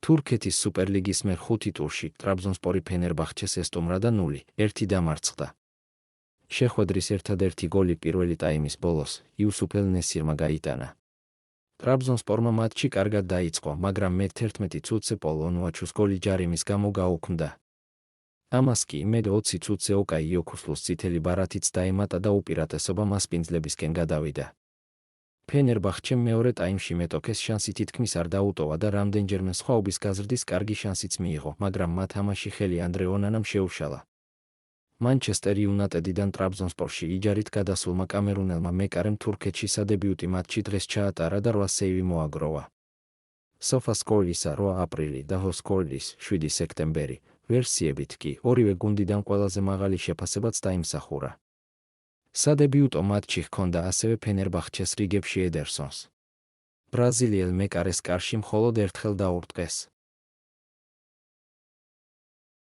თურქეთის სუპერლიგის მიერ 5 ტურში ტრაბზონსპორი ფენერბახჩეს ესტუმრა და 0-1 დამარცხდა. შეხვედრის ერთადერთი გოლი პირველი ტაიმის ბოლოს იუსუფ ელ-ნესირმა გაიტანა. ტრაბზონსპორმა მატჩი კარგად დაიწყო, მაგრამ მე-11 წუთზე პოლ ონუაჩუს გოლი ჯარიმის გამო გაუქმდა. ამას კი მე-20 წუთზე ოკაი იოქუსლუს წითელი ბარათიც დაემატა და უპირატესობა მასპინძლებისკენ გადავიდა. ფენერბახჩემ მეორე ტაიმში მეტოქეს შანსი თითქმის არ დაუტოვა და რამდენჯერმე სხვაობის გაზრდის კარგი შანსიც მიიღო, მაგრამ მათ თამაში ხელი ანდრე ონანამ შეუშალა. მანჩესტერ იუნაიტედიდან ტრაბზონსპორში იჯარით გადასულმა კამერუნელმა მეკარემ თურქეთში სადებიუტი მატჩი დღეს ჩაატარა და 8 სეივი მოაგროვა. SofaScore-ისა 8 აპრილი და HoScore's 7 სექტემბერი ვერსიებით კი ორივე გუნდიდან ყველაზე მაღალი შეფასებაც დაიმსახურა. სადებიუტო მატჩი ჰქონდა ასევე ფენერბახჩეს რიგებში ედერსონს. ბრაზილიელ მეკარეს კარში მხოლოდ ერთხელ დაურტყეს.